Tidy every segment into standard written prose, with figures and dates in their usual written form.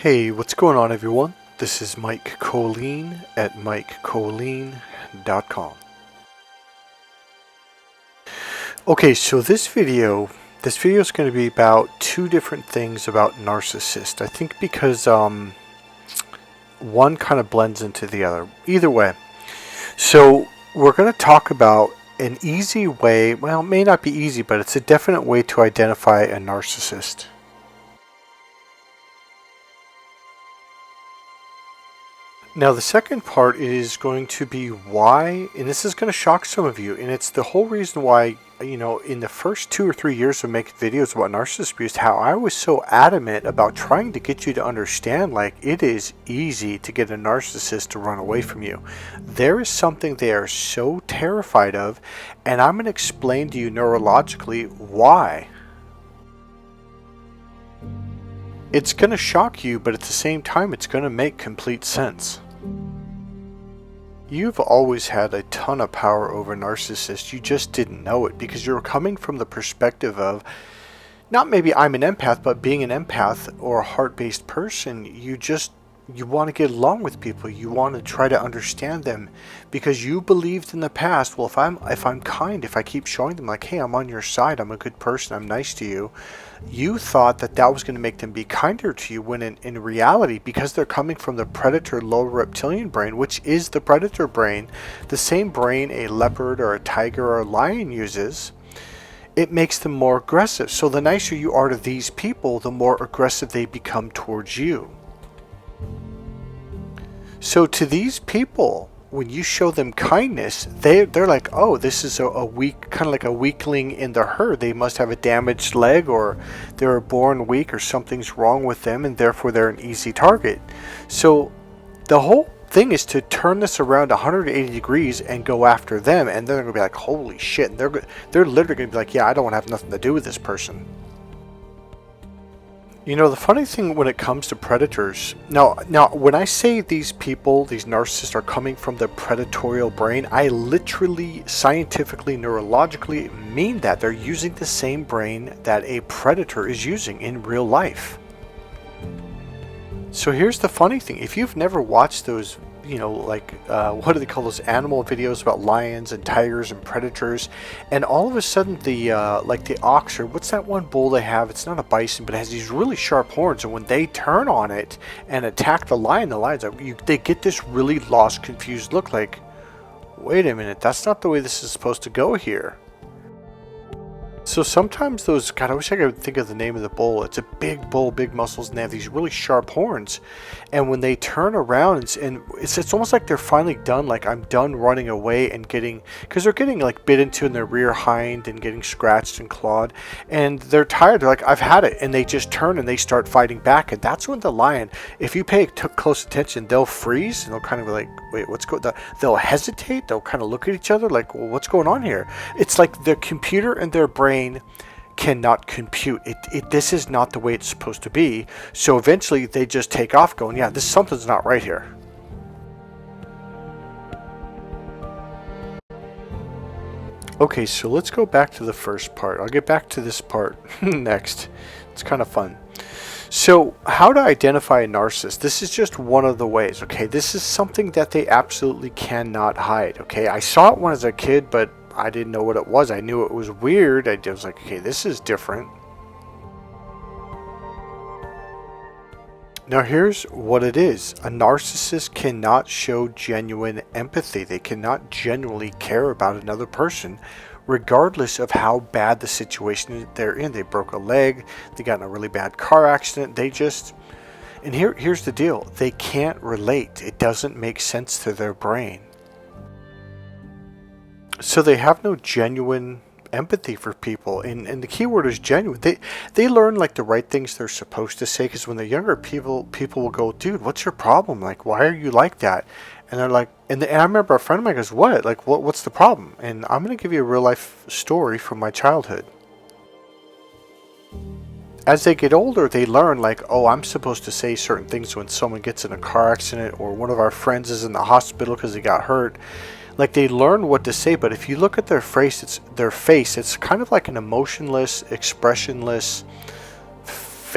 Hey, what's going on everyone? This is Mike Kollin at MikeKollin.com. Okay, so this video is going to be about two different things about Narcissist. I think because one kind of blends into the other. Either way. So we're going to talk about an easy way, well, it may not be easy, but it's a definite way to identify a narcissist. Now the second part is going to be why, and this is going to shock some of you, and it's the whole reason why, in the first 2 or 3 years of making videos about narcissist abuse, how I was so adamant about trying to get you to understand, like, it is easy to get a narcissist to run away from you. There is something they are so terrified of, and I'm going to explain to you neurologically why. It's going to shock you, but at the same time, it's going to make complete sense. You've always had a ton of power over narcissists. You just didn't know it because you're coming from the perspective of, not maybe I'm an empath, but being an empath or a heart-based person, you want to get along with people. You want to try to understand them because you believed in the past, well, if I'm kind, if I keep showing them like, hey, I'm on your side, I'm a good person, I'm nice to you, you thought that was going to make them be kinder to you, when in reality, because they're coming from the predator lower reptilian brain, which is the predator brain, the same brain a leopard or a tiger or a lion uses, it makes them more aggressive. So the nicer you are to these people, the more aggressive they become towards you. So to these people, when you show them kindness, they're like, oh, this is a weak, kind of like a weakling in the herd. They must have a damaged leg, or they're born weak, or something's wrong with them, and therefore they're an easy target. So the whole thing is to turn this around 180 degrees and go after them, and they're going to be like, holy shit. And they're literally going to be like, yeah, I don't want to have nothing to do with this person. The funny thing when it comes to predators, now when I say these people, these narcissists are coming from the predatorial brain, I literally, scientifically, neurologically mean that. They're using the same brain that a predator is using in real life. So here's the funny thing. If you've never watched those, what do they call those animal videos about lions and tigers and predators, and all of a sudden the ox, or what's that one bull they have? It's not a bison, but it has these really sharp horns, and when they turn on it and attack the lions, they get this really lost, confused look like, wait a minute, that's not the way this is supposed to go here. So sometimes those, God, I wish I could think of the name of the bull. It's a big bull, big muscles, and they have these really sharp horns. And when they turn around, and it's almost like they're finally done, like, I'm done running away and because they're getting like bit into in their rear hind and getting scratched and clawed. And they're tired, they're like, I've had it. And they just turn and they start fighting back. And that's when the lion, if you pay close attention, they'll freeze and they'll kind of be like, wait, what's going on? They'll hesitate, they'll kind of look at each other like, well, what's going on here? It's like their computer and their brain cannot compute it. This is not the way it's supposed to be. So eventually they just take off going, yeah, something's not right here. Okay, so let's go back to the first part. I'll get back to this part next. It's kind of fun. So how to identify a narcissist? This is just one of the ways, okay? This is something that they absolutely cannot hide, okay? I saw it when I was a kid, but I didn't know what it was. I knew it was weird. I was like, okay, this is different. Now here's what it is. A narcissist cannot show genuine empathy. They cannot genuinely care about another person, regardless of how bad the situation they're in. They broke a leg, they got in a really bad car accident, and here's the deal. They can't relate. It doesn't make sense to their brain. So they have no genuine empathy for people, and the key word is genuine. They learn like the right things they're supposed to say, because when they're younger, people will go, dude, what's your problem? Like, why are you like that? And they're like, and I remember a friend of mine goes, what? Like, what's the problem? And I'm going to give you a real life story from my childhood. As they get older, they learn like, oh, I'm supposed to say certain things when someone gets in a car accident, or one of our friends is in the hospital because they got hurt. Like, they learn what to say, but if you look at their face, it's kind of like an emotionless, expressionless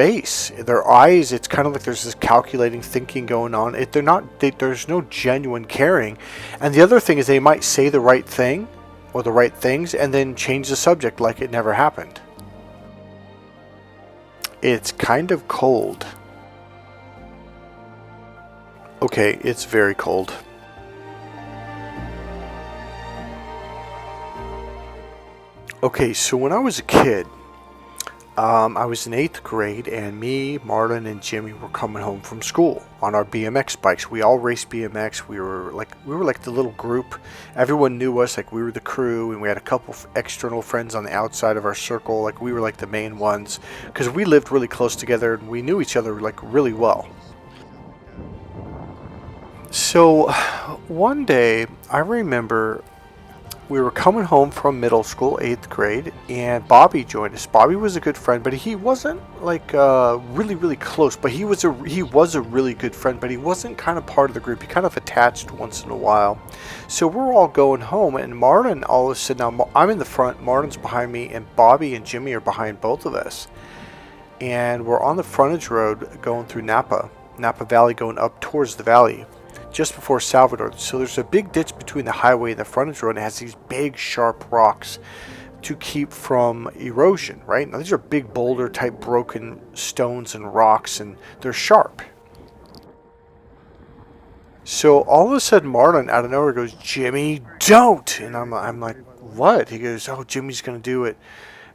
face, their eyes. It's kind of like there's this calculating thinking going on. There's no genuine caring. And the other thing is they might say the right thing or the right things and then change the subject like it never happened. It's kind of cold. Okay, it's very cold. Okay, so when I was a kid, I was in 8th grade, and me, Marlon, and Jimmy were coming home from school on our BMX bikes. We all raced BMX. We were like the little group. Everyone knew us, like we were the crew, and we had a couple external friends on the outside of our circle. Like we were like the main ones, because we lived really close together, and we knew each other like really well. So one day, I remember we were coming home from middle school, 8th grade, and Bobby joined us. Bobby was a good friend, but he wasn't like really, really close. But he was a really good friend, but he wasn't kind of part of the group. He kind of attached once in a while. So we're all going home, and Marlon all of a sudden, now I'm in the front, Marlon's behind me, and Bobby and Jimmy are behind both of us. And we're on the frontage road going through Napa Valley, going up towards the valley, just before Salvador. So there's a big ditch between the highway and the frontage road, and it has these big sharp rocks to keep from erosion, right? Now these are big boulder type broken stones and rocks, and they're sharp. So all of a sudden Marlon out of nowhere goes, "Jimmy, don't!" And I'm like, "What?" He goes, "Oh, Jimmy's gonna do it."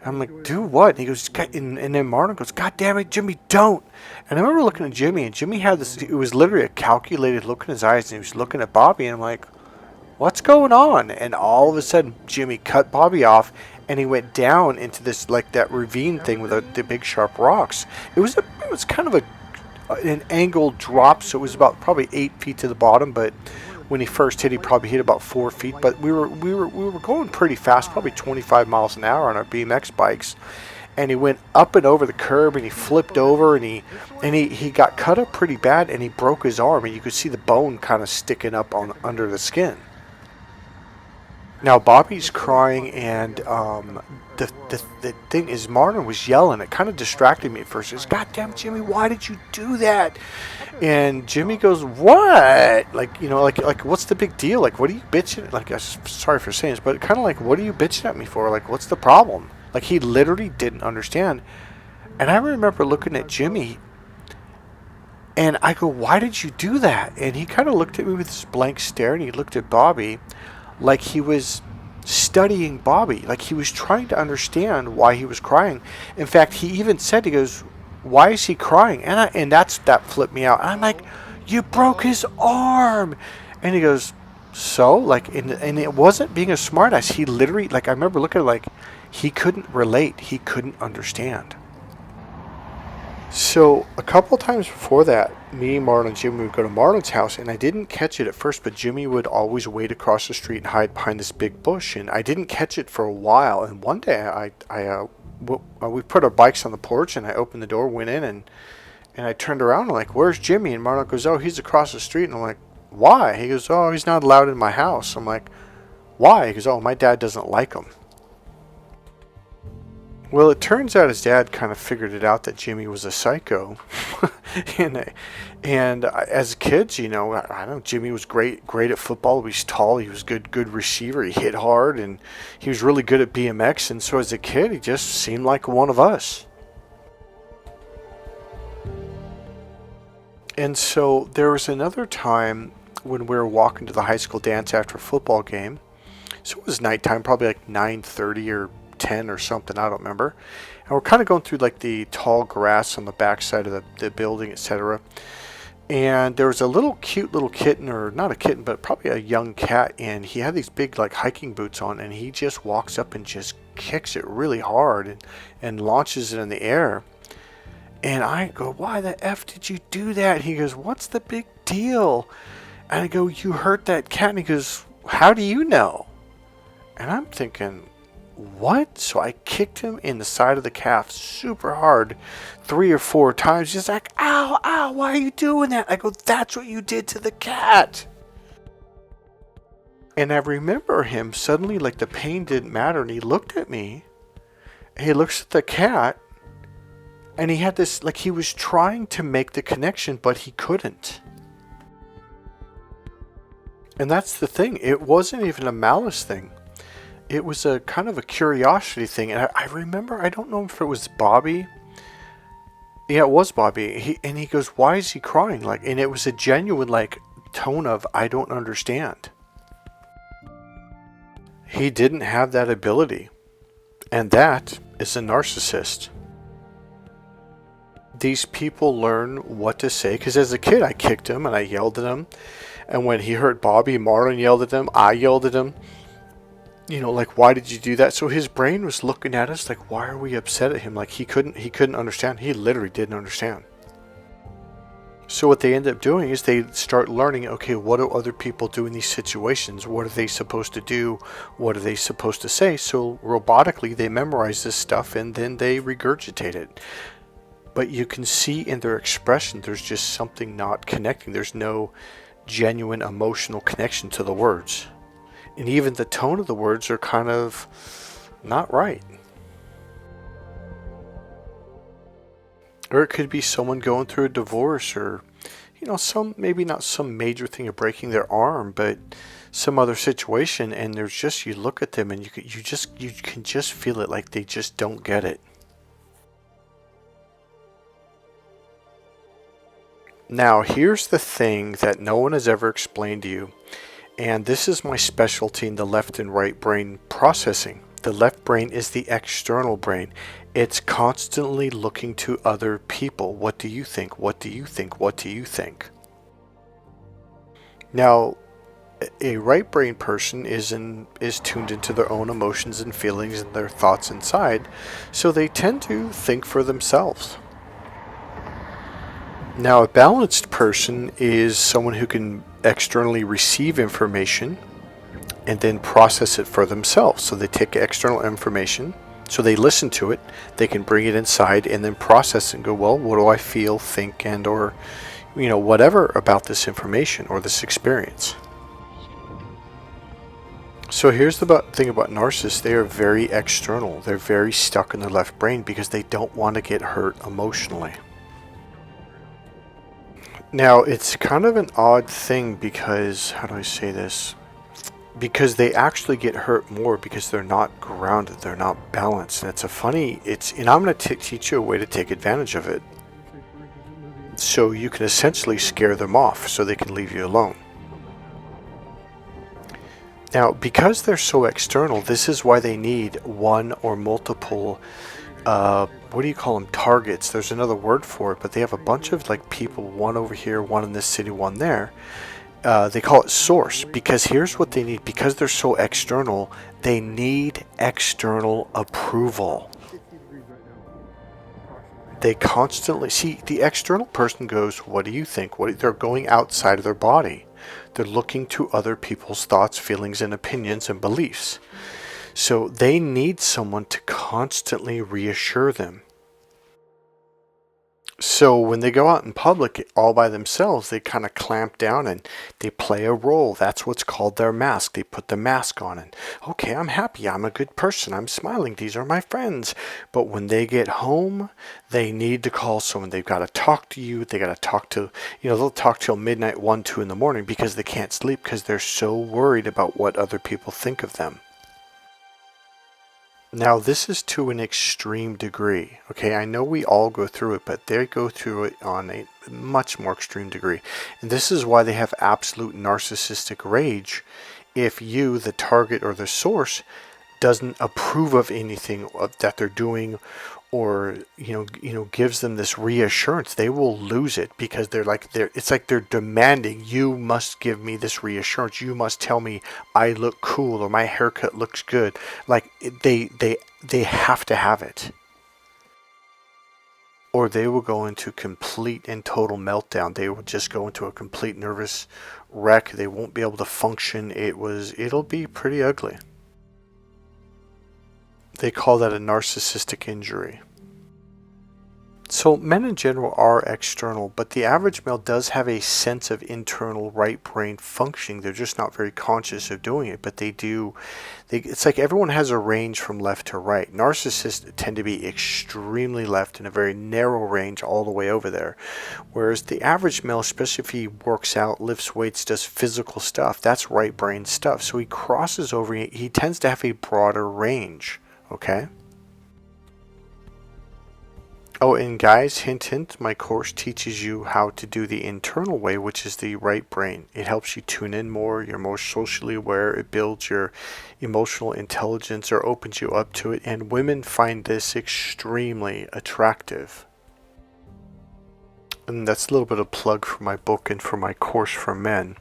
I'm like, "Do what?" And he goes, and then Marlon goes, "God damn it, Jimmy, don't!" And I remember looking at Jimmy, and Jimmy had this, it was literally a calculated look in his eyes, and he was looking at Bobby, and I'm like, "What's going on?" And all of a sudden, Jimmy cut Bobby off, and he went down into this, like that ravine thing with the big sharp rocks. It was kind of an angled drop, so it was about probably 8 feet to the bottom, but when he first hit, he probably hit about 4 feet. But we were going pretty fast, probably 25 miles an hour on our BMX bikes. And he went up and over the curb, and he flipped over, and he got cut up pretty bad, and he broke his arm, and you could see the bone kind of sticking up on under the skin. Now Bobby's crying, and the thing is, Marlon was yelling. It kind of distracted me at first. He goes, "God damn, Jimmy, why did you do that?" And Jimmy goes, "What? Like, like what's the big deal? Like, what are you bitching? Like, I'm sorry for saying this, but kind of like, what are you bitching at me for? Like, what's the problem?" Like, he literally didn't understand. And I remember looking at Jimmy, and I go, "Why did you do that?" And he kind of looked at me with this blank stare, and he looked at Bobby like he was studying Bobby, like he was trying to understand why he was crying. In fact, he even said, he goes, "Why is he crying?" And that flipped me out. And I'm like, "You broke his arm." And he goes, "So?" Like, and it wasn't being a smartass. He literally, like, I remember looking at it like he couldn't relate. He couldn't understand. So a couple times before that, me, Marlon, and Jimmy would go to Marlon's house, and I didn't catch it at first, but Jimmy would always wait across the street and hide behind this big bush, and I didn't catch it for a while. And one day, we put our bikes on the porch, and I opened the door, went in, and I turned around, and I'm like, "Where's Jimmy?" And Marlon goes, "Oh, he's across the street." And I'm like, "Why?" He goes, "Oh, he's not allowed in my house." I'm like, "Why?" He goes, "Oh, my dad doesn't like him." Well, it turns out his dad kind of figured it out that Jimmy was a psycho, and as kids, I know Jimmy was great at football. He was tall, he was good receiver, he hit hard, and he was really good at BMX. And so as a kid, he just seemed like one of us. And so there was another time when we were walking to the high school dance after a football game. So it was nighttime, probably like 9:30 or 10 or something, I don't remember. And we're kind of going through like the tall grass on the backside of the building, etc. And there was a cute little kitten, or not a kitten, but probably a young cat, and he had these big like hiking boots on, and he just walks up and just kicks it really hard and launches it in the air. And I go, "Why the F did you do that?" He goes, "What's the big deal?" And I go, "You hurt that cat." And he goes, "How do you know?" And I'm thinking, what? So I kicked him in the side of the calf super hard 3 or 4 times. He's like, "Ow, ow, why are you doing that?" I go, "That's what you did to the cat." And I remember him suddenly, like the pain didn't matter, and he looked at me, and he looks at the cat, And he had this, like, he was trying to make the connection, but he couldn't. And that's the thing. It wasn't even a malice thing. It was a kind of a curiosity thing. And I remember, I don't know if it was Bobby. Yeah, it was Bobby. And he goes, why is he crying? Like, and it was a genuine, like, tone of, I don't understand. He didn't have that ability. And that is a narcissist. These people learn what to say, because as a kid I kicked him and I yelled at him, and when he heard Bobby, Marlon yelled at him, I yelled at him, like, why did you do that? So his brain was looking at us like, why are we upset at him? Like, he couldn't understand. He literally didn't understand. So what they end up doing is they start learning, okay, what do other people do in these situations? What are they supposed to do? What are they supposed to say? So robotically they memorize this stuff and then they regurgitate it. But you can see in their expression, there's just something not connecting. There's no genuine emotional connection to the words. And even the tone of the words are kind of not right. Or it could be someone going through a divorce, or, maybe not some major thing of breaking their arm, but some other situation. And there's just, you look at them and you can just feel it, like they just don't get it. Now, here's the thing that no one has ever explained to you, and this is my specialty in the left and right brain processing. The left brain is the external brain. It's constantly looking to other people. What do you think? What do you think? What do you think? Now, a right brain person is tuned into their own emotions and feelings and their thoughts inside, so they tend to think for themselves. Now, a balanced person is someone who can externally receive information and then process it for themselves. So they take external information, so they listen to it, they can bring it inside and then process it and go, well, what do I feel, think, and or, whatever about this information or this experience. So here's the thing about narcissists. They are very external. They're very stuck in their left brain because they don't want to get hurt emotionally. Now, it's kind of an odd thing because, how do I say this? Because they actually get hurt more because they're not grounded, they're not balanced. And and I'm going to teach you a way to take advantage of it. So you can essentially scare them off so they can leave you alone. Now, because they're so external, this is why they need one or multiple what do you call them, targets. There's another word for it, but they have a bunch of people, one over here, one in this city, one there. They call it source, because here's what they need. Because they're so external, they need external approval. They constantly see the external person goes, what do you think? They're going outside of their body. They're looking to other people's thoughts, feelings, and opinions and beliefs. So they need someone to constantly reassure them. So when they go out in public all by themselves, they kind of clamp down and they play a role. That's what's called their mask. They put the mask on and, okay, I'm happy. I'm a good person. I'm smiling. These are my friends. But when they get home, they need to call someone. They've got to talk to you. They got to talk to, they'll talk till midnight, 1, 2 in the morning because they can't sleep because they're so worried about what other people think of them. Now, this is to an extreme degree. Okay, I know we all go through it, but they go through it on a much more extreme degree. And this is why they have absolute narcissistic rage if you, the target or the source, doesn't approve of anything that they're doing, or gives them this reassurance. They will lose it because it's like they're demanding, you must give me this reassurance. You must tell me I look cool or my haircut looks good. Like they have to have it, or they will go into complete and total meltdown. They will just go into a complete nervous wreck. They won't be able to function. It'll be pretty ugly. They call that a narcissistic injury. So men in general are external, but the average male does have a sense of internal right brain functioning. They're just not very conscious of doing it, but they do. It's like everyone has a range from left to right. Narcissists tend to be extremely left in a very narrow range all the way over there. Whereas the average male, especially if he works out, lifts weights, does physical stuff, that's right brain stuff. So he crosses over, he tends to have a broader range, okay? Oh, and guys, hint, hint, my course teaches you how to do the internal way, which is the right brain. It helps you tune in more, you're more socially aware, it builds your emotional intelligence or opens you up to it, and women find this extremely attractive. And that's a little bit of plug for my book and for my course for men.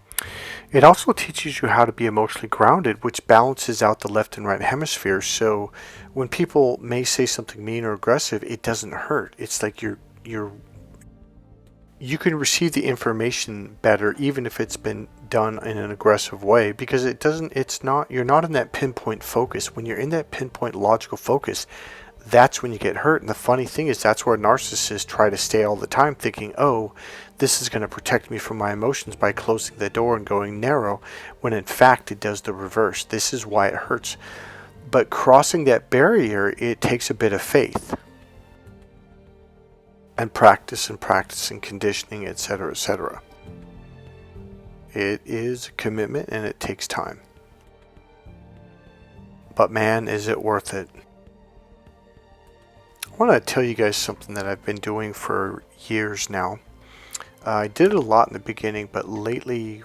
It also teaches you how to be emotionally grounded, which balances out the left and right hemisphere. So when people may say something mean or aggressive, it doesn't hurt. It's like you can receive the information better even if it's been done in an aggressive way, because you're not in that pinpoint focus. When you're in that pinpoint logical focus, that's when you get hurt. And the funny thing is, that's where narcissists try to stay all the time, thinking, oh, this is going to protect me from my emotions by closing the door and going narrow, when in fact it does the reverse. This is why it hurts. But crossing that barrier, it takes a bit of faith and practice and conditioning, etc., etc. It is a commitment and it takes time. But man, is it worth it. I want to tell you guys something that I've been doing for years now. I did it a lot in the beginning, but lately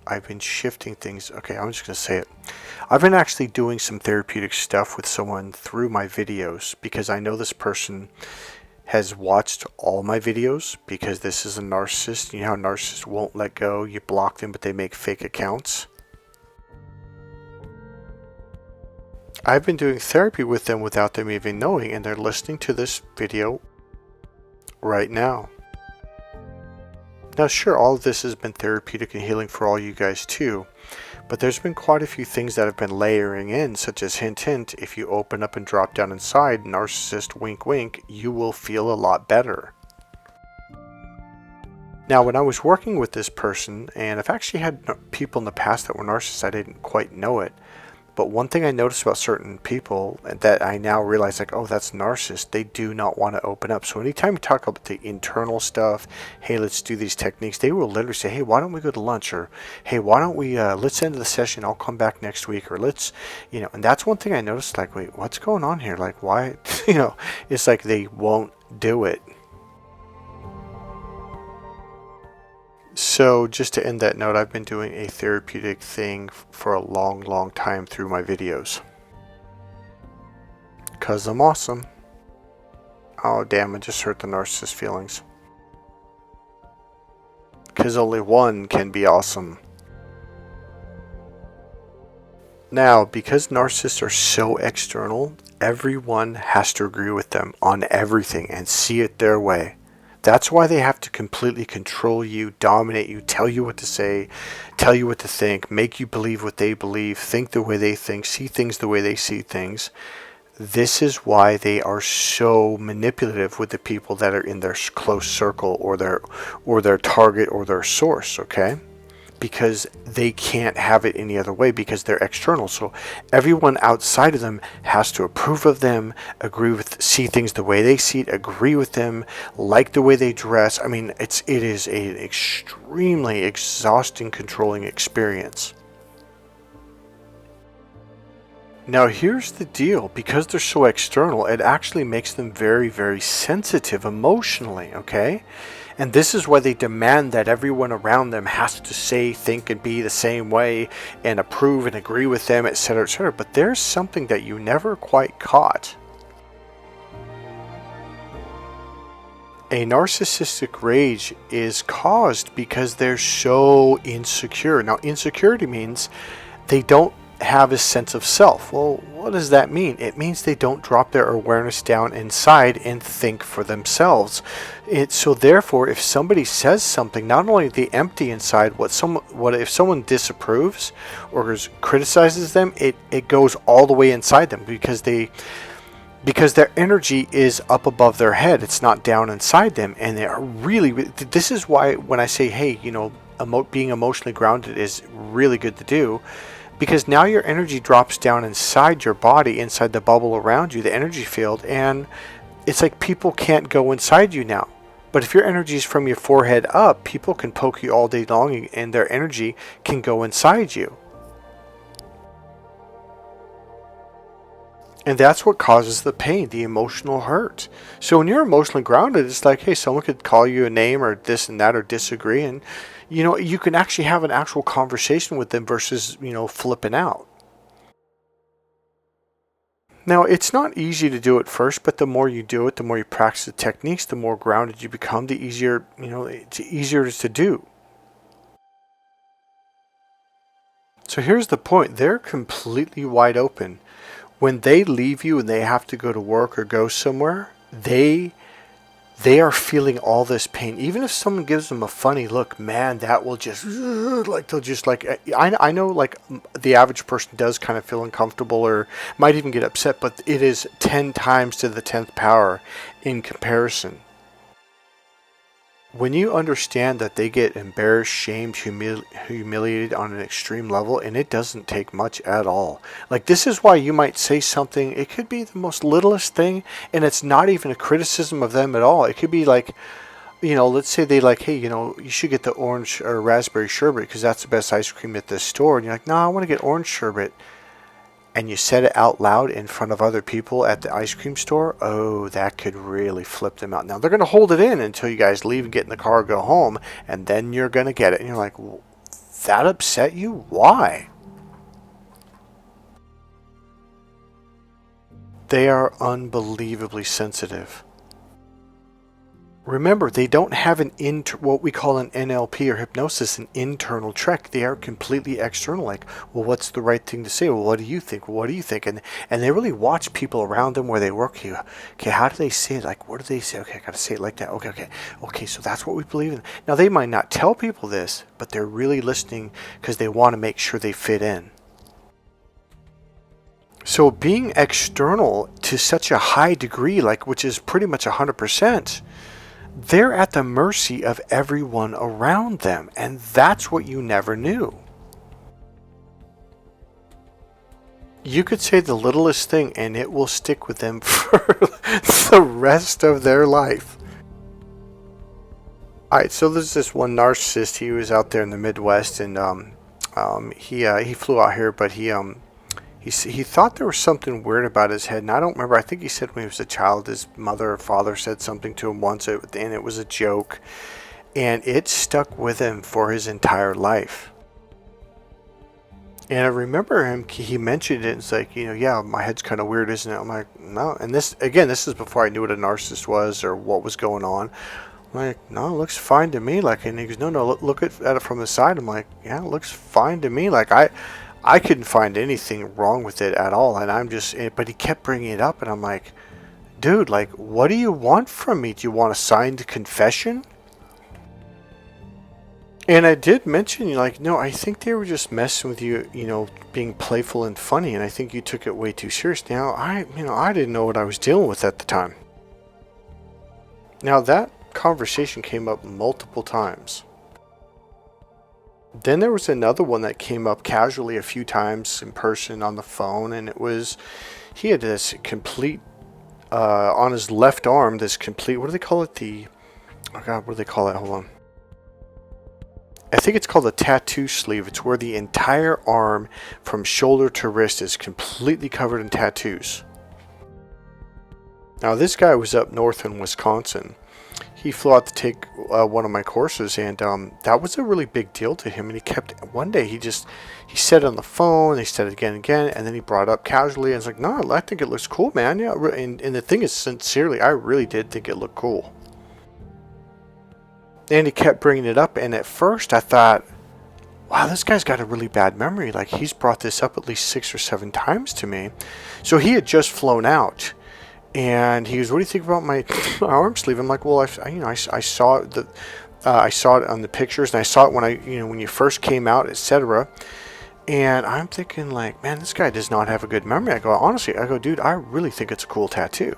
I've been shifting things. Okay, I'm just going to say it. I've been actually doing some therapeutic stuff with someone through my videos, because I know this person has watched all my videos, because this is a narcissist. You know how narcissists won't let go. You block them, but they make fake accounts. I've been doing therapy with them without them even knowing, and they're listening to this video right now. Now, sure, all of this has been therapeutic and healing for all you guys too, but there's been quite a few things that have been layering in, such as hint, hint, if you open up and drop down inside, narcissist, wink, wink, you will feel a lot better. Now, when I was working with this person, and I've actually had people in the past that were narcissists, I didn't quite know it. But one thing I noticed about certain people that I now realize, like, oh, that's narcissist, they do not want to open up. So anytime we talk about the internal stuff, hey, let's do these techniques, they will literally say, hey, why don't we go to lunch? Or, hey, why don't we, let's end the session, I'll come back next week. Or let's, and that's one thing I noticed, like, wait, what's going on here? Like, why, it's like they won't do it. So just to end that note, I've been doing a therapeutic thing for a long, long time through my videos. 'Cause I'm awesome. Oh damn, I just hurt the narcissist feelings. 'Cause only one can be awesome. Now, because narcissists are so external, everyone has to agree with them on everything and see it their way. That's why they have to completely control you, dominate you, tell you what to say, tell you what to think, make you believe what they believe, think the way they think, see things the way they see things. This is why they are so manipulative with the people that are in their close circle or their target or their source, okay? Because they can't have it any other way, because they're external. So everyone outside of them has to approve of them, see things the way they see it, agree with them, like the way they dress. I mean, it is an extremely exhausting, controlling experience. Now here's the deal, because they're so external, it actually makes them very, very sensitive emotionally, okay? And this is why they demand that everyone around them has to say, think, and be the same way, and approve and agree with them, etc., etc. But there's something that you never quite caught. A narcissistic rage is caused because they're so insecure. Now, insecurity means they don't have a sense of self. Well, what does that mean? It means they don't drop their awareness down inside and think for themselves. So therefore, if somebody says something, not only they empty inside what if someone disapproves or criticizes them, it goes all the way inside them, because because their energy is up above their head. It's not down inside them. And they're really, this is why when I say, hey, being emotionally grounded is really good to do, because now your energy drops down inside your body, inside the bubble around you, the energy field, and it's like people can't go inside you now. But if your energy is from your forehead up, people can poke you all day long and their energy can go inside you. And that's what causes the pain, the emotional hurt. So when you're emotionally grounded, it's like, hey, someone could call you a name or this and that or disagree. And, you can actually have an actual conversation with them versus, flipping out. Now, it's not easy to do it first, but the more you do it, the more you practice the techniques, the more grounded you become, the easier, it's easier to do. So here's the point. They're completely wide open. When they leave you and they have to go to work or go somewhere, they are feeling all this pain. Even if someone gives them a funny look, man, that will just, like, they'll just, like, I know, like, the average person does kind of feel uncomfortable or might even get upset, but it is 10 times to the 10th power in comparison. When you understand that they get embarrassed, shamed, humiliated on an extreme level, and it doesn't take much at all. Like, this is why you might say something, it could be the most littlest thing, and it's not even a criticism of them at all. It could be like, let's say they like, hey, you should get the orange or raspberry sherbet because that's the best ice cream at this store. And you're like, no, I want to get orange sherbet. And you said it out loud in front of other people at the ice cream store, oh, that could really flip them out. Now, they're going to hold it in until you guys leave and get in the car, go home, and then you're going to get it. And you're like, that upset you? Why? They are unbelievably sensitive. Remember, they don't have what we call an NLP or hypnosis, an internal track. They are completely external. Like, well, what's the right thing to say? Well, what do you think? Well, what do you think? And they really watch people around them where they work. Okay, how do they say it? Like, what do they say? Okay, I got to say it like that. Okay, so that's what we believe in. Now, they might not tell people this, but they're really listening because they want to make sure they fit in. So being external to such a high degree, like, which is pretty much 100%, they're at the mercy of everyone around them, and that's what you never knew. You could say the littlest thing and it will stick with them for the rest of their life. Alright, so there's this one narcissist. He was out there in the Midwest, and he flew out here, but he thought there was something weird about his head, and I don't remember. I think he said when he was a child, his mother or father said something to him once, and it was a joke, and it stuck with him for his entire life. And I remember he mentioned it, and it's like, yeah, my head's kind of weird, isn't it? I'm like, no. And this is before I knew what a narcissist was or what was going on. I'm like, no, it looks fine to me. Like, and he goes, no, look at it from the side. I'm like, yeah, it looks fine to me. Like, I couldn't find anything wrong with it at all, and but he kept bringing it up, and I'm like, dude, like, what do you want from me? Do you want a signed confession? And I did mention, like, no, I think they were just messing with you, being playful and funny, and I think you took it way too serious. Now, I didn't know what I was dealing with at the time. Now, that conversation came up multiple times. Then there was another one that came up casually a few times in person on the phone, and he had this complete, on his left arm, this complete, what do they call it? What do they call it? Hold on. I think it's called a tattoo sleeve. It's where the entire arm from shoulder to wrist is completely covered in tattoos. Now, this guy was up north in Wisconsin. He flew out to take one of my courses, and that was a really big deal to him. And one day he said it on the phone, he said it again and again, and then he brought it up casually, and I was like, no, I think it looks cool, man. Yeah, and the thing is, sincerely, I really did think it looked cool. And he kept bringing it up, and at first I thought, wow, this guy's got a really bad memory. Like, he's brought this up at least 6 or 7 times to me. So he had just flown out. And he goes, what do you think about my arm sleeve? I'm like, well, I saw it on the pictures, and I saw it when you first came out, etc. And I'm thinking like, man, this guy does not have a good memory. I go, honestly, I go, dude, I really think it's a cool tattoo.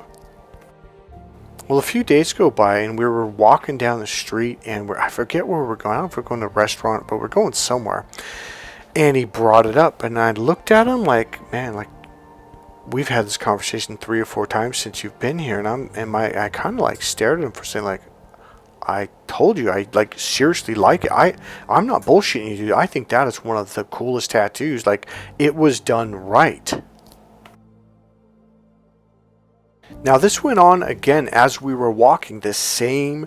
Well, a few days go by and we were walking down the street and I forget where we're going. I don't know if we're going to a restaurant, but we're going somewhere. And he brought it up and I looked at him like, man, like we've had this conversation 3 or 4 times since you've been here. And I kind of like stared at him for saying like, I told you, I like seriously like it. I'm not bullshitting you, dude. I think that is one of the coolest tattoos. Like it was done right. Now this went on again as we were walking the same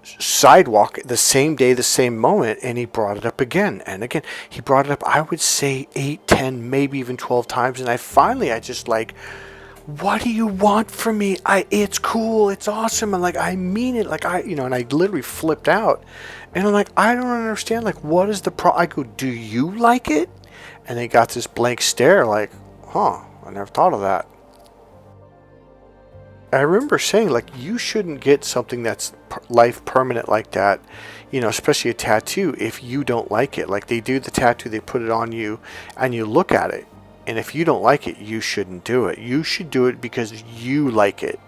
sidewalk, the same day, the same moment, and he brought it up again and again. He brought it up, I would say 8, 10, maybe even 12 times, and I just like, what do you want from me? It's cool, it's awesome, and like I mean it, like and I literally flipped out, and I'm like, I don't understand, like what is the I go, do you like it? And they got this blank stare, like, huh, I never thought of that. I remember saying, like, you shouldn't get something that's life permanent like that, especially a tattoo, if you don't like it. Like, they do the tattoo, they put it on you, and you look at it. And if you don't like it, you shouldn't do it. You should do it because you like it.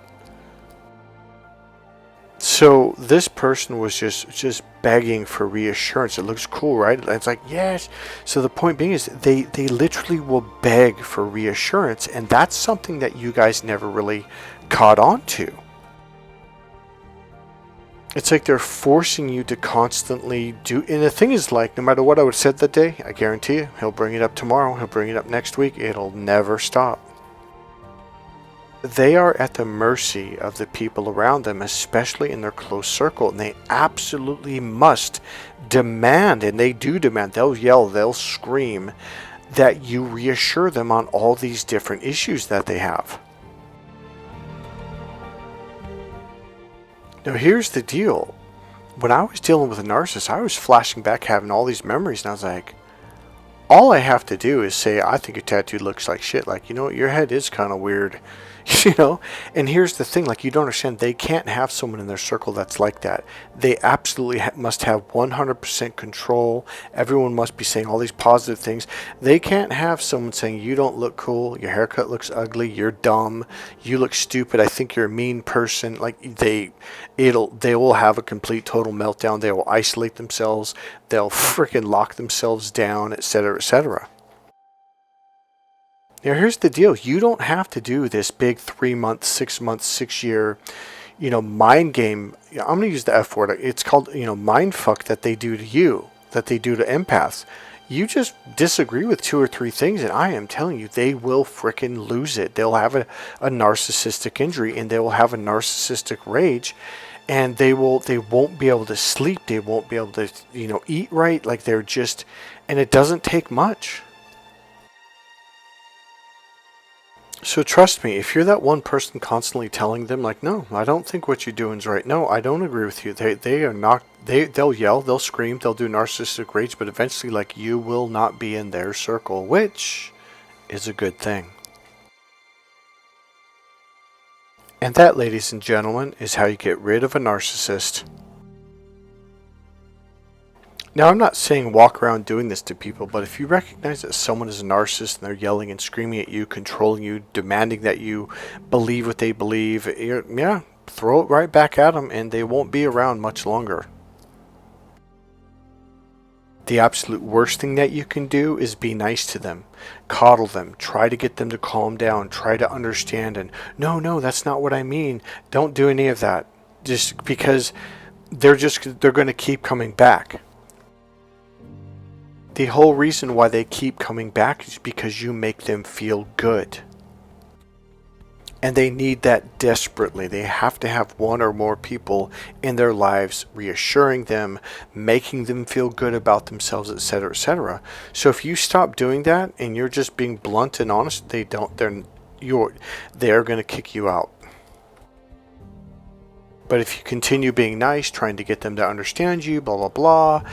So this person was just begging for reassurance. It looks cool, right? And it's like, yes. So the point being is they literally will beg for reassurance, and that's something that you guys never really caught on to. It's like they're forcing you to constantly do, and the thing is, like, no matter what I would have said that day, I guarantee you, he'll bring it up tomorrow, he'll bring it up next week, it'll never stop. They are at the mercy of the people around them, especially in their close circle, and they absolutely must demand, and they do demand, they'll yell, they'll scream, that you reassure them on all these different issues that they have. Now here's the deal. When I was dealing with a narcissist, I was flashing back having all these memories, and I was like, all I have to do is say, I think your tattoo looks like shit. Like, your head is kind of weird. And here's the thing, like, you don't understand, they can't have someone in their circle that's like that. They absolutely must have 100% control. Everyone must be saying all these positive things. They can't have someone saying, you don't look cool, your haircut looks ugly, you're dumb, you look stupid, I think you're a mean person. Like, they will have a complete total meltdown. They will isolate themselves, they'll freaking lock themselves down, etc., etc. Now here's the deal. You don't have to do this big 3-month, 6-month, 6-year, mind game. I'm going to use the F word. It's called, mind fuck that they do to you, that they do to empaths. You just disagree with 2 or 3 things, and I am telling you, they will frickin' lose it. They'll have a narcissistic injury, and they will have a narcissistic rage, and they won't be able to sleep. They won't be able to, eat right. Like, they're just, and it doesn't take much. So trust me, if you're that one person constantly telling them, like, no, I don't think what you're doing is right. No, I don't agree with you. They are not, they'll yell, they'll scream, they'll do narcissistic rage, but eventually, like, you will not be in their circle, which is a good thing. And that, ladies and gentlemen, is how you get rid of a narcissist. Now, I'm not saying walk around doing this to people, but if you recognize that someone is a narcissist and they're yelling and screaming at you, controlling you, demanding that you believe what they believe, throw it right back at them and they won't be around much longer. The absolute worst thing that you can do is be nice to them, coddle them, try to get them to calm down, try to understand, and no, that's not what I mean. Don't do any of that, just because they're going to keep coming back. The whole reason why they keep coming back is because you make them feel good. And they need that desperately. They have to have one or more people in their lives reassuring them, making them feel good about themselves, etc., etc. So if you stop doing that and you're just being blunt and honest, they're going to kick you out. But if you continue being nice, trying to get them to understand you, blah, blah, blah,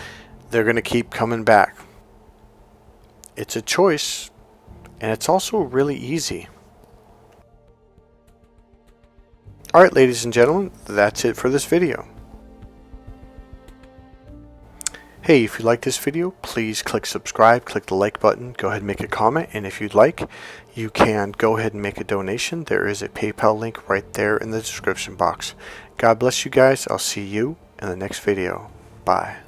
they're going to keep coming back. It's a choice, and it's also really easy. Alright, ladies and gentlemen, that's it for this video. Hey, Hey, if you like this video, please click subscribe, click the like button, go ahead and make a comment, and if you'd like, you can go ahead and make a donation. There is a PayPal link right there in the description box. God bless you guys. I'll see you in the next video. Bye.